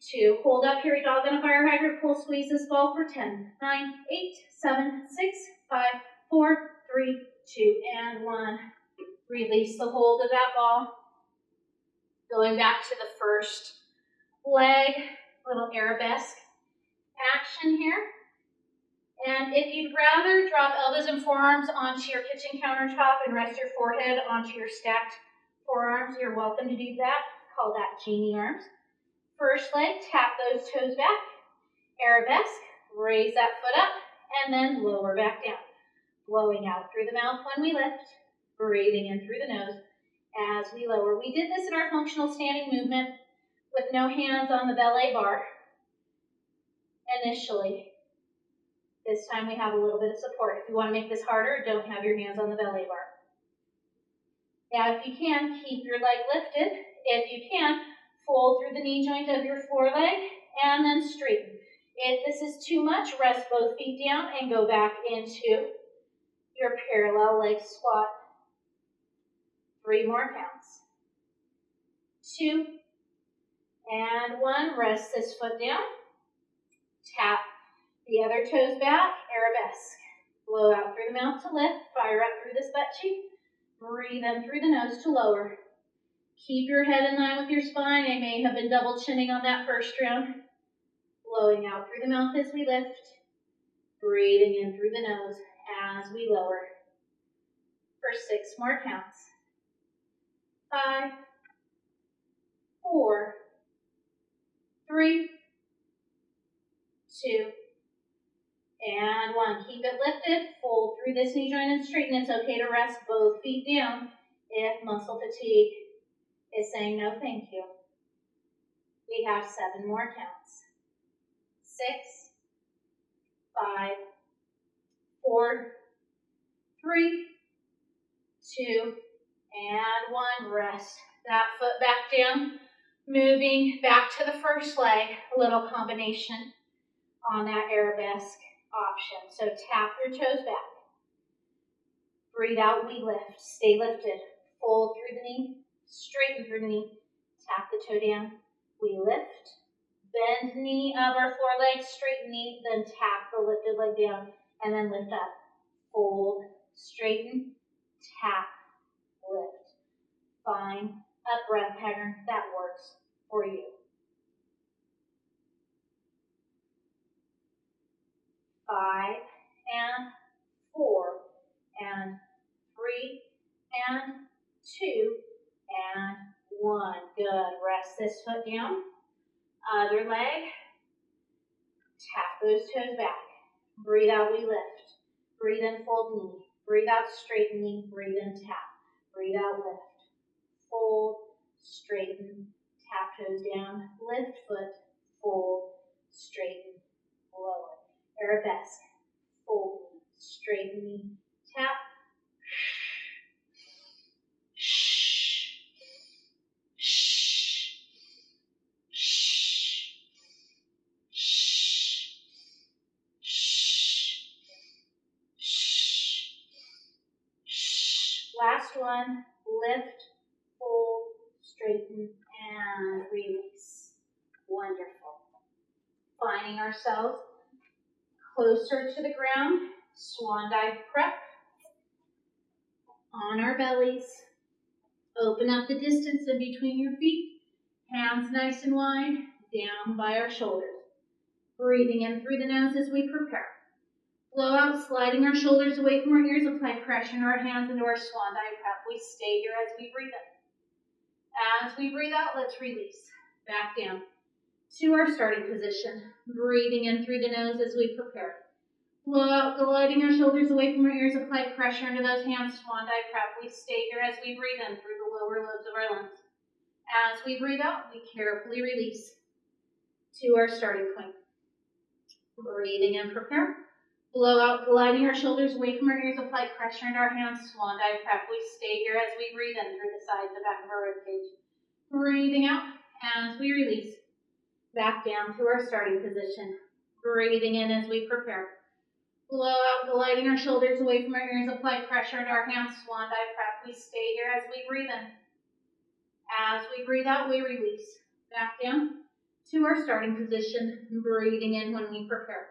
2. Hold up here, dog on a fire hydrant. Pull, squeeze this ball for 10, 9, 8, 7, 6, 5, 4, 3, 2, and 1. Release the hold of that ball. Going back to the first leg, little arabesque action here. And if you'd rather drop elbows and forearms onto your kitchen countertop and rest your forehead onto your stacked forearms, you're welcome to do that. Call that genie arms. First leg, tap those toes back. Arabesque, raise that foot up, and then lower back down. Blowing out through the mouth when we lift. Breathing in through the nose as we lower. We did this in our functional standing movement with no hands on the belay bar initially. This time we have a little bit of support. If you want to make this harder, don't have your hands on the belly bar. Now, if you can, keep your leg lifted. If you can, fold through the knee joint of your foreleg and then straighten. If this is too much, rest both feet down and go back into your parallel leg squat. 3 more counts. 2 and 1. Rest this foot down. Tap the other toes back, arabesque. Blow out through the mouth to lift. Fire up through this butt cheek. Breathe in through the nose to lower. Keep your head in line with your spine. I may have been double chinning on that first round. Blowing out through the mouth as we lift. Breathing in through the nose as we lower. For 6 more counts. 5, 4, 3, 2, and 1. Keep it lifted. Fold through this knee joint and straighten. It's okay to rest both feet down if muscle fatigue is saying no thank you. We have 7 more counts. 6, 5, 4, 3, 2, and 1. Rest that foot back down. Moving back to the first leg. A little combination on that arabesque option. So tap your toes back. Breathe out, we lift. Stay lifted. Fold through the knee. Straighten through the knee. Tap the toe down. We lift. Bend knee of our foreleg, straighten knee, then tap the lifted leg down, and then lift up. Fold, straighten, tap, lift. Find a breath pattern that works for you. 5 and 4 and 3 and 2 and 1. Good. Rest this foot down. Other leg. Tap those toes back. Breathe out, we lift. Breathe in, fold knee. Breathe out, straighten knee. Breathe in, tap. Breathe out, lift. Fold, straighten, tap toes down. Lift foot, fold, straighten, lower. Arabesque. Fold knee, straighten knee, tap. Last one, lift, fold, straighten, and release. Wonderful. Finding ourselves closer to the ground, swan dive prep. On our bellies. Open up the distance in between your feet. Hands nice and wide, down by our shoulders. Breathing in through the nose as we prepare. Blow out, sliding our shoulders away from our ears. Apply pressure in our hands into our swan dive prep. We stay here as we breathe in. As we breathe out, let's release. Back down to our starting position. Breathing in through the nose as we prepare. Blow out, gliding our shoulders away from our ears. Apply pressure into those hands. Swan dive prep. We stay here as we breathe in through the lower lobes of our lungs. As we breathe out, we carefully release to our starting point. Breathing in, prepare. Blow out, gliding our shoulders away from our ears. Apply pressure into our hands. Swan dive prep. We stay here as we breathe in through the sides and back of our ribcage. Breathing out as we release. Back down to our starting position. Breathing in as we prepare. Blow out, gliding our shoulders away from our ears. Apply pressure into our hands. Swan dive prep. We stay here as we breathe in. As we breathe out, we release. Back down to our starting position. Breathing in when we prepare.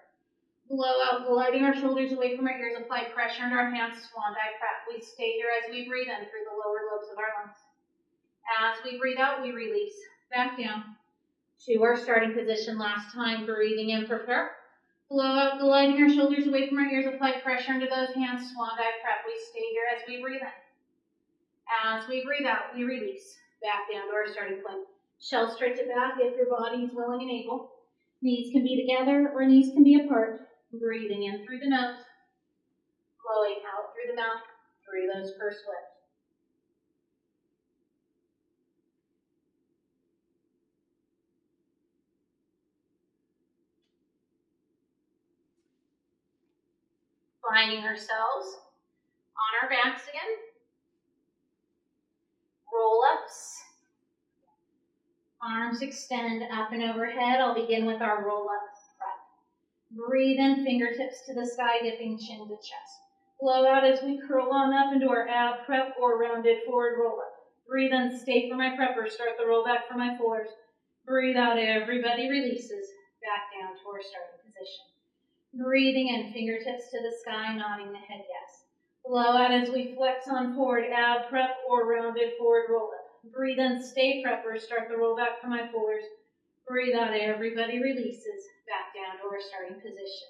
Blow out, gliding our shoulders away from our ears. Apply pressure into our hands. Swan dive prep. We stay here as we breathe in through the lower lobes of our lungs. As we breathe out, we release. Back down to our starting position. Last time, breathing in, prepare. Blow out, gliding our shoulders away from our ears. Apply pressure into those hands. Swan dive prep. We stay here as we breathe in. As we breathe out, we release. Back down to our starting point. Shell stretch it back if your body is willing and able. Knees can be together or knees can be apart. Breathing in through the nose. Blowing out through the mouth through those pursed lips. Finding ourselves on our backs again. Roll-ups. Arms extend up and overhead. I'll begin with our roll-up prep. Breathe in, fingertips to the sky, dipping chin to chest. Blow out as we curl on up into our ab prep or rounded forward roll-up. Breathe in, stay for my prepper. Start the roll back for my fullers. Breathe out, everybody releases. Back down to our starting position. Breathing in, fingertips to the sky, nodding the head yes. Blow out as we flex on forward, ab prep or rounded forward roll-up. Breathe in, stay prepper. Start the roll back for my fullers. Breathe out, everybody releases. Back down to our starting position.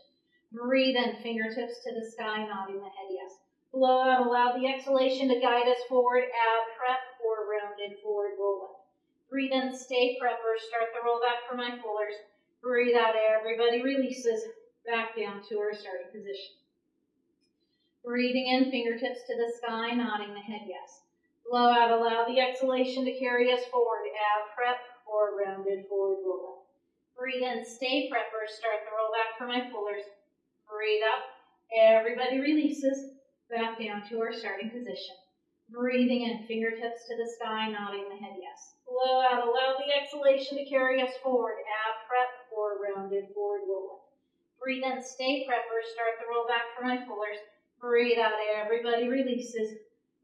Breathe in, fingertips to the sky, nodding the head yes. Blow out, allow the exhalation to guide us forward, ab prep or rounded forward roll-up. Breathe in, stay prepper. Start the roll back for my fullers. Breathe out, everybody releases. Back down to our starting position. Breathing in, fingertips to the sky, nodding the head yes. Blow out, allow the exhalation to carry us forward, ab prep or rounded forward roll-up. Breathe in, stay prepper. Start the roll back for my fullers. Breathe up, everybody releases. Back down to our starting position. Breathing in, fingertips to the sky, nodding the head yes. Blow out, allow the exhalation to carry us forward, ab prep or rounded forward roll-up. Breathe in, stay prepper. Start the roll back for my fullers. Breathe out, everybody releases.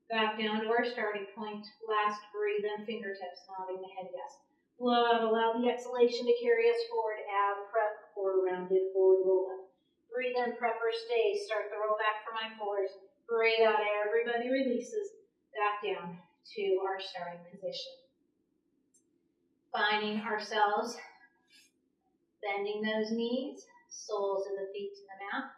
Back down to our starting point. Last breathe in, fingertips, nodding the head yes. Blow out, allow the exhalation to carry us forward, ab prep or rounded forward roll up. Breathe in, prep or stay, start the roll back for my fours. Breathe out, everybody releases back down to our starting position. Finding ourselves, bending those knees, soles of the feet to the mat.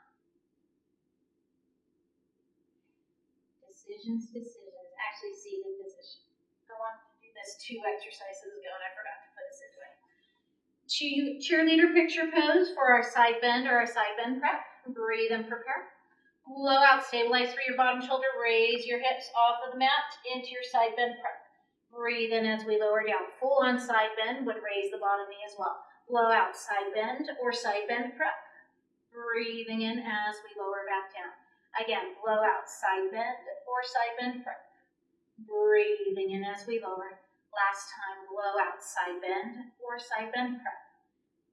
Decisions. Actually, seated position. I wanted to do this 2 exercises ago and I forgot to put us into it. Cheerleader picture pose for our side bend or our side bend prep. Breathe and prepare. Blow out, stabilize through your bottom shoulder. Raise your hips off of the mat into your side bend prep. Breathe in as we lower down. Full on side bend would raise the bottom knee as well. Blow out, side bend or side bend prep. Breathing in as we lower back down. Again, blow out, side bend or side bend prep. Breathing in as we lower. Last time, blow out, side bend or side bend prep.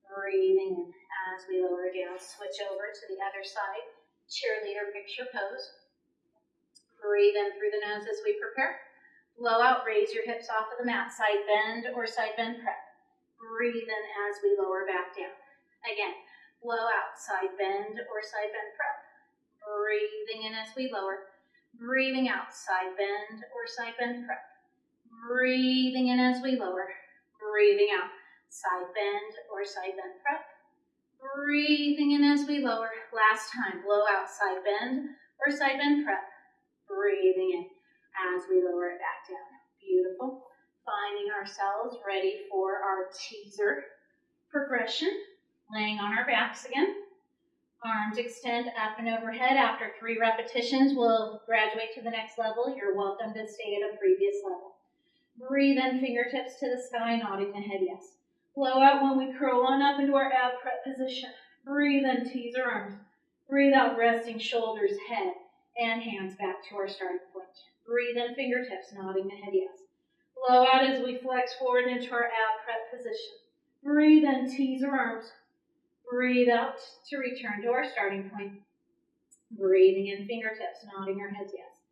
Breathing in as we lower down. Switch over to the other side. Cheerleader picture pose. Breathe in through the nose as we prepare. Blow out, raise your hips off of the mat. Side bend or side bend prep. Breathe in as we lower back down. Again, blow out, side bend or side bend prep. Breathing in as we lower. Breathing out, side bend or side bend prep. Breathing in as we lower. Breathing out, side bend or side bend prep. Breathing in as we lower. Last time, blow out, side bend or side bend prep. Breathing in as we lower it back down. Beautiful. Finding ourselves ready for our teaser progression. Laying on our backs again. Arms extend up and overhead. After 3 repetitions, we'll graduate to the next level. You're welcome to stay at a previous level. Breathe in, fingertips to the sky, nodding the head yes. Blow out when we curl on up into our ab prep position. Breathe in, teaser arms. Breathe out, resting shoulders, head, and hands back to our starting point. Breathe in, fingertips, nodding the head yes. Blow out as we flex forward into our ab prep position. Breathe in, teaser arms. Breathe out to return to our starting point. Breathing in, fingertips, nodding our heads yes.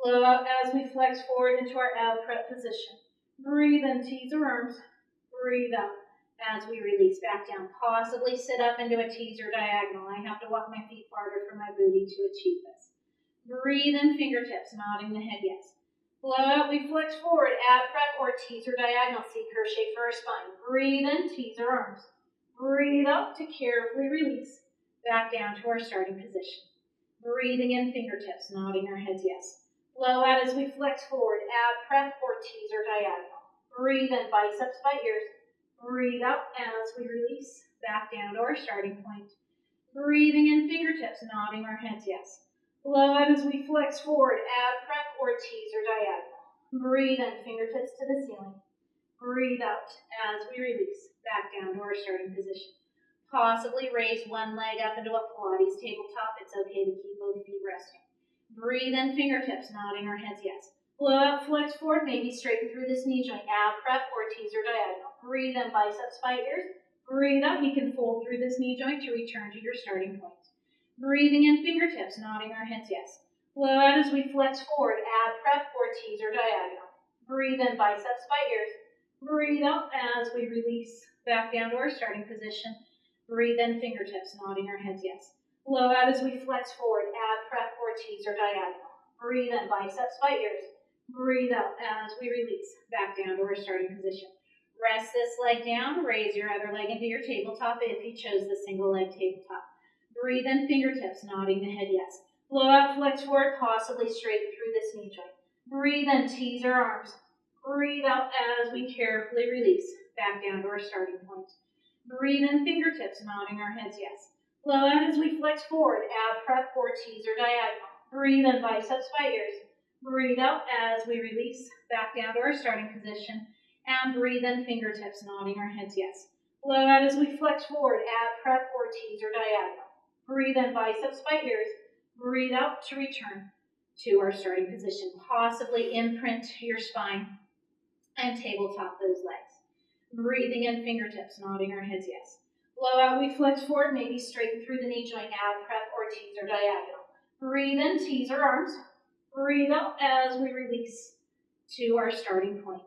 Blow out as we flex forward into our ab prep position. Breathe in, teaser arms. Breathe out as we release back down. Possibly sit up into a teaser diagonal. I have to walk my feet farther from my booty to achieve this. Breathe in, fingertips, nodding the head yes. Blow out, we flex forward, ab prep or teaser diagonal. See curve shape for our spine. Breathe in, teaser arms. Breathe out to carefully release back down to our starting position. Breathing in, fingertips, nodding our heads yes. Blow out as we flex forward, ab prep or teaser diagonal. Breathe in, biceps by ears. Breathe out as we release back down to our starting point. Breathing in, fingertips, nodding our heads yes. Blow out as we flex forward, ab prep or teaser diagonal. Breathe in, fingertips to the ceiling. Breathe out as we release back down to our starting position. Possibly raise one leg up into a Pilates tabletop. It's okay to keep both feet resting. Breathe in, fingertips, nodding our heads yes. Blow out, flex forward, maybe straighten through this knee joint, ab prep or teaser diagonal. Breathe in, biceps by ears. Breathe out, you can fold through this knee joint to return to your starting point. Breathing in, fingertips, nodding our heads yes. Blow out as we flex forward, ab prep or teaser diagonal. Breathe in, biceps by ears. Breathe out as we release back down to our starting position. Breathe in, fingertips, nodding our heads yes. Blow out as we flex forward, ab prep or teaser diagonal. Breathe in, biceps by ears. Breathe out as we release back down to our starting position. Rest this leg down, raise your other leg into your tabletop if you chose the single leg tabletop. Breathe in, fingertips, nodding the head yes. Blow out, flex forward, possibly straighten through this knee joint. Breathe in, teaser arms. Breathe out as we carefully release back down to our starting point. Breathe in, fingertips, nodding our heads yes. Blow out as we flex forward, ab prep or teaser diagonal. Breathe in, biceps by ears. Breathe out as we release back down to our starting position. And breathe in, fingertips, nodding our heads yes. Blow out as we flex forward, ab prep or teaser diagonal. Breathe in, biceps by ears. Breathe out to return to our starting position. Possibly imprint your spine and tabletop those legs. Breathing in, fingertips, nodding our heads yes. Blow out, we flex forward, maybe straighten through the knee joint, ab prep or teaser diagonal. Breathe in, teaser arms. Breathe out as we release to our starting point.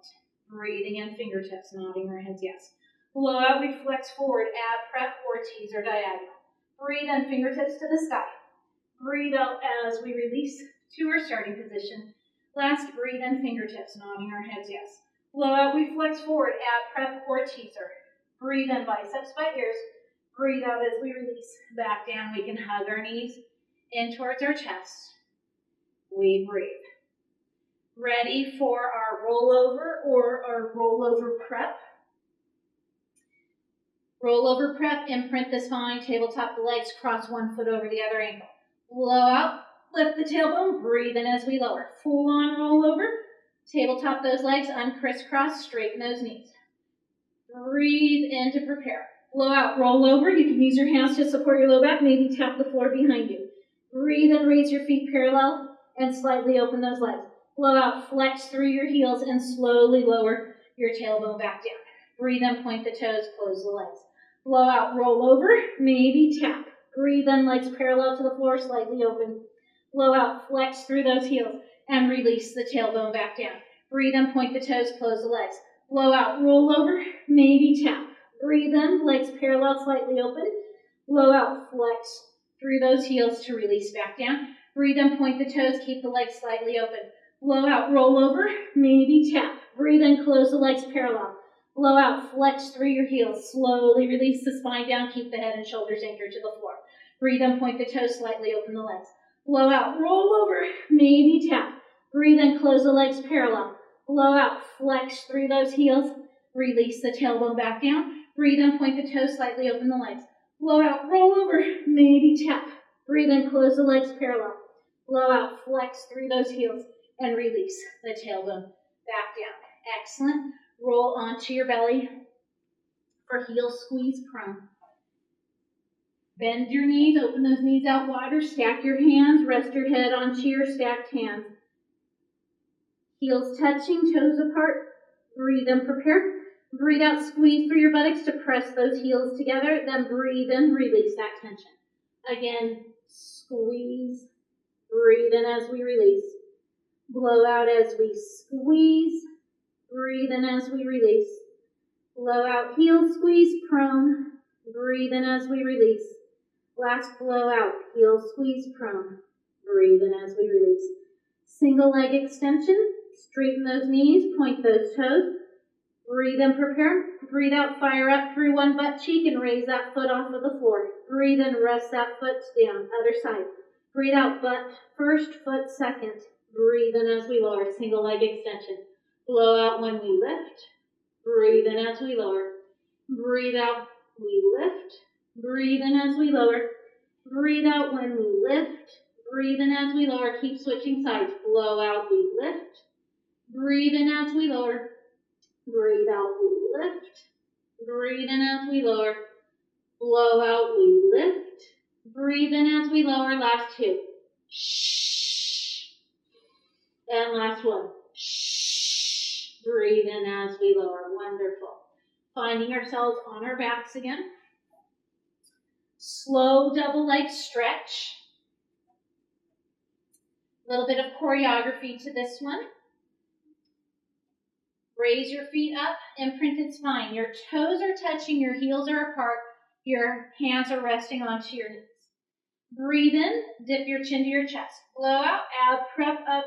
Breathing in, fingertips, nodding our heads, yes. Blow out, we flex forward, ab prep or teaser diagonal. Breathe in, fingertips to the sky. Breathe out as we release to our starting position. Last, breathe in, fingertips, nodding our heads, yes. Blow out, we flex forward, ab prep or teaser. Breathe in, biceps by ears. Breathe out as we release. Back down, we can hug our knees in towards our chest. We breathe. Ready for our rollover or our rollover prep. Rollover prep, imprint the spine, tabletop the legs, cross one foot over the other ankle. Blow out, lift the tailbone, breathe in as we lower. Full on rollover, tabletop those legs, uncrisscross, straighten those knees. Breathe in to prepare. Blow out, roll over. You can use your hands to support your low back, maybe tap the floor behind you. Breathe in, raise your feet parallel, and slightly open those legs. Blow out, flex through your heels, and slowly lower your tailbone back down. Breathe in, point the toes, close the legs. Blow out, roll over, maybe tap. Breathe in, legs parallel to the floor, slightly open. Blow out, flex through those heels, and release the tailbone back down. Breathe in, point the toes, close the legs. Blow out, roll over, maybe tap. Breathe in, legs parallel, slightly open. Blow out, flex through those heels to release back down. Breathe in, point the toes, keep the legs slightly open. Blow out, roll over, maybe tap. Breathe in, close the legs parallel. Blow out, flex through your heels. Slowly release the spine down, keep the head and shoulders anchored to the floor. Breathe in, point the toes, slightly open the legs. Blow out, roll over, maybe tap. Breathe in, close the legs parallel. Blow out, flex through those heels. Release the tailbone back down. Breathe in, point the toes, slightly open the legs. Blow out, roll over, maybe tap. Breathe in, close the legs parallel. Blow out, flex through those heels, and release the tailbone back down. Excellent. Roll onto your belly for heel squeeze prone. Bend your knees, open those knees out wider, stack your hands, rest your head onto your stacked hands. Heels touching, toes apart. Breathe in, prepare. Breathe out, squeeze through your buttocks to press those heels together. Then breathe in, release that tension. Again, squeeze. Breathe in as we release. Blow out as we squeeze. Breathe in as we release. Blow out, heel squeeze, prone. Breathe in as we release. Last blow out, heel squeeze, prone. Breathe in as we release. Single leg extension. Straighten those knees, point those toes. Breathe in, prepare. Breathe out, fire up through one butt cheek and raise that foot off of the floor. Breathe in, rest that foot down, other side. Breathe out, butt first, foot second. Breathe in as we lower, single leg extension. Blow out when we lift. Breathe in as we lower. Breathe out, we lift. Breathe in as we lower. Breathe out when we lift. Breathe in as we lower. Keep switching sides. Blow out, we lift. Breathe in as we lower. Breathe out, we lift. Breathe in as we lower. Blow out, we lift. Breathe in as we lower. Last two. Shh. And last one. Shh. Breathe in as we lower. Wonderful. Finding ourselves on our backs again. Slow double leg stretch. A little bit of choreography to this one. Raise your feet up, imprinted spine. Your toes are touching, your heels are apart, your hands are resting onto your knees. Breathe in, dip your chin to your chest. Blow out, ab prep up,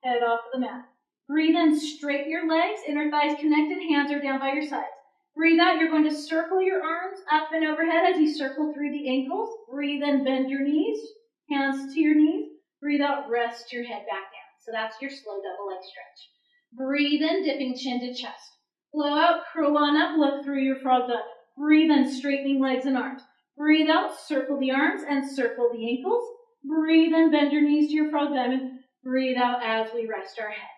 head off of the mat. Breathe in, straighten your legs, inner thighs connected, hands are down by your sides. Breathe out, you're going to circle your arms up and overhead as you circle through the ankles. Breathe in, bend your knees, hands to your knees. Breathe out, rest your head back down. So that's your slow double leg stretch. Breathe in, dipping chin to chest. Blow out, curl on up, look through your frog dive. Breathe in, straightening legs and arms. Breathe out, circle the arms and circle the ankles. Breathe in, bend your knees to your frog diamond. Breathe out as we rest our head.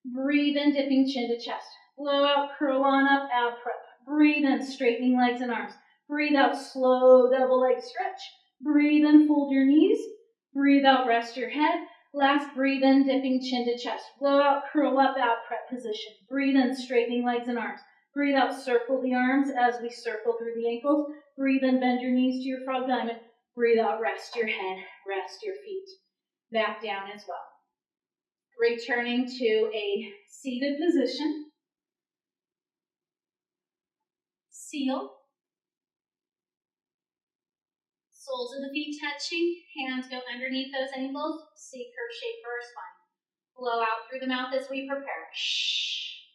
Breathe in, dipping chin to chest. Blow out, curl on up, ab prep. Breathe in, straightening legs and arms. Breathe out, slow double leg stretch. Breathe in, fold your knees. Breathe out, rest your head. Last, breathe in, dipping chin to chest. Blow out, curl up, ab prep position. Breathe in, straightening legs and arms. Breathe out, circle the arms as we circle through the ankles. Breathe in, bend your knees to your frog diamond. Breathe out, rest your head, rest your feet. Back down as well. Returning to a seated position. Seal. Soles of the feet touching, hands go underneath those ankles. See curve shape for our spine. Blow out through the mouth as we prepare. Shh.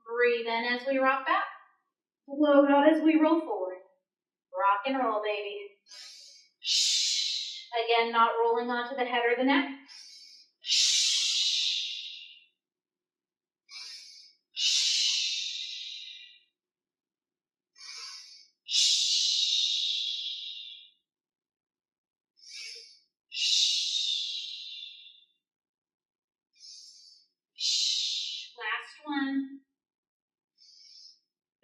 Breathe in as we rock back. Blow out as we roll forward. Rock and roll, baby. Shh. Again, not rolling onto the head or the neck. Shh. Last one.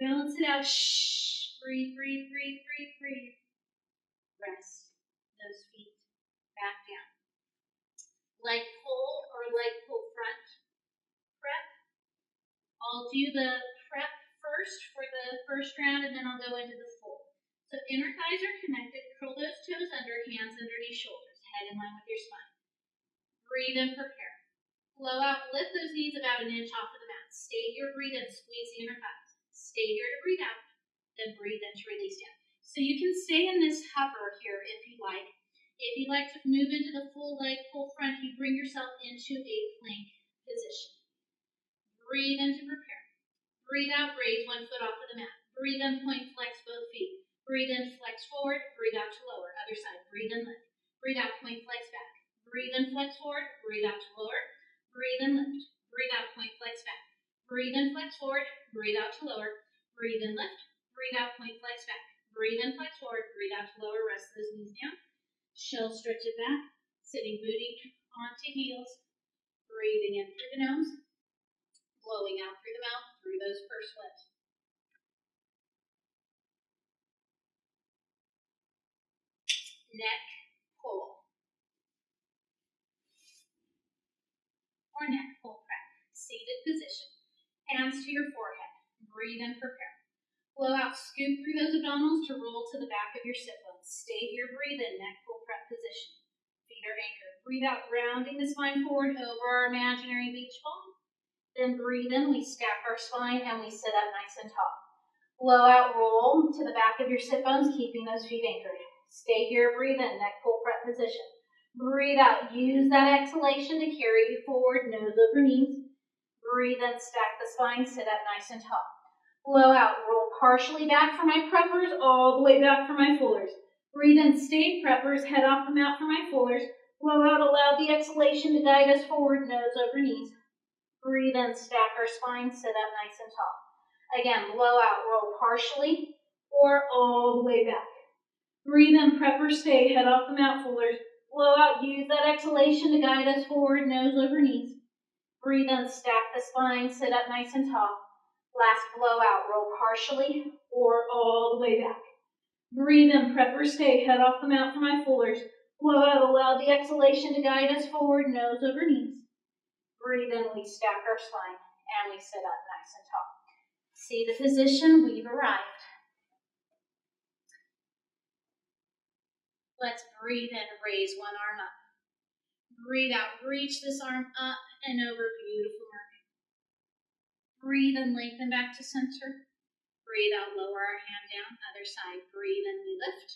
Balance it out. Shh. Breathe, breathe, breathe, breathe, breathe. Rest those feet back down. Leg pull or leg pull front prep. I'll do the prep first for the first round, and then I'll go into the full. So inner thighs are connected. Curl those toes under, hands underneath shoulders. Head in line with your spine. Breathe in, prepare. Blow out, lift those knees about an inch off of the mat. Stay here, breathe in, squeeze the inner thighs. Stay here to breathe out, then breathe in to release down. So you can stay in this hover here if you like. If you like to move into the full leg pull front, you bring yourself into a plank position. Breathe in to prepare. Breathe out, raise one foot off of the mat. Breathe in, point, flex both feet. Breathe in, flex forward. Breathe out to lower. Other side. Breathe in, lift. Breathe out, point, flex back. Breathe in, flex forward. Breathe out to lower. Breathe in, lift. Breathe out, point, flex back. Breathe in, flex forward. Breathe out to lower. Breathe in, lift. Breathe out, point, flex back. Breathe in, flex forward. Breathe out to lower. Rest those knees down. Shell stretch it back. Sitting booty onto heels. Breathing in through the nose. Blowing out through the mouth, through those pursed lips. Neck pull. Or neck pull prep. Seated position. Hands to your forehead. Breathe in, prepare. Blow out, scoop through those abdominals to roll to the back of your sit bones. Stay here, breathe in, neck pull prep position. Feet are anchored. Breathe out, rounding the spine forward over our imaginary beach ball. Then breathe in, we stack our spine and we sit up nice and tall. Blow out, roll to the back of your sit bones, keeping those feet anchored. Stay here, breathe in, neck pull prep position. Breathe out, use that exhalation to carry you forward, nose over knees. Breathe in, stack the spine, sit up nice and tall. Blow out, roll partially back for my preppers, all the way back for my fullers. Breathe in, stay preppers, head off the mat for my fullers. Blow out, allow the exhalation to guide us forward, nose over knees. Breathe in, stack our spine, sit up nice and tall. Again, blow out, roll partially or all the way back. Breathe in, prepper, stay, head off the mat, fullers. Blow out, use that exhalation to guide us forward, nose over knees. Breathe in, stack the spine, sit up nice and tall. Last blow out, roll partially or all the way back. Breathe in, prepper, stay, head off the mat for my fullers. Blow out, allow the exhalation to guide us forward, nose over knees. Breathe in, we stack our spine, and we sit up nice and tall. See the position, we've arrived. Let's breathe in, raise one arm up. Breathe out, reach this arm up and over, beautiful mermaid. Breathe in, lengthen back to center. Breathe out, lower our hand down, other side. Breathe in, we lift.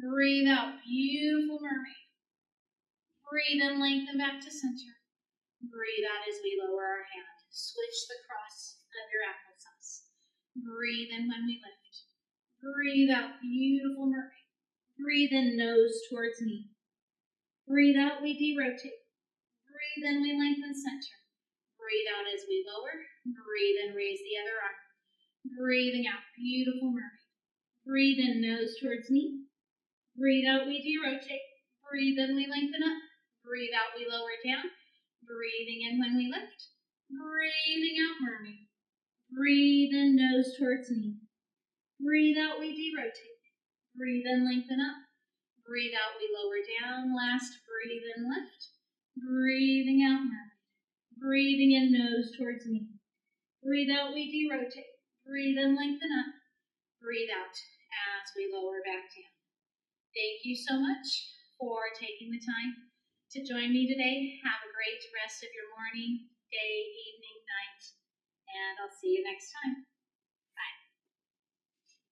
Breathe out, beautiful mermaid. Breathe in, lengthen back to center. Breathe out as we lower our hand. Switch the cross of your applesauce. Breathe in when we lift. Breathe out, beautiful mermaid. Breathe in, nose towards knee. Breathe out, we derotate. Breathe in, we lengthen center. Breathe out as we lower. Breathe in, raise the other arm. Breathing out, beautiful mermaid. Breathe in, nose towards knee. Breathe out, we derotate. Breathe in, we lengthen up. Breathe out, we lower down. Breathing in when we lift. Breathing out, mermaid. Breathe in, nose towards knee. Breathe out, we derotate. Breathe in, lengthen up. Breathe out, we lower down. Last, breathe in, lift. Breathing out, mermaid. Breathing in, nose towards knee. Breathe out, we derotate. Breathe in, lengthen up. Breathe out as we lower back down. Thank you so much for taking the time to join me today. Have a great rest of your morning, day, evening, night, and I'll see you next time.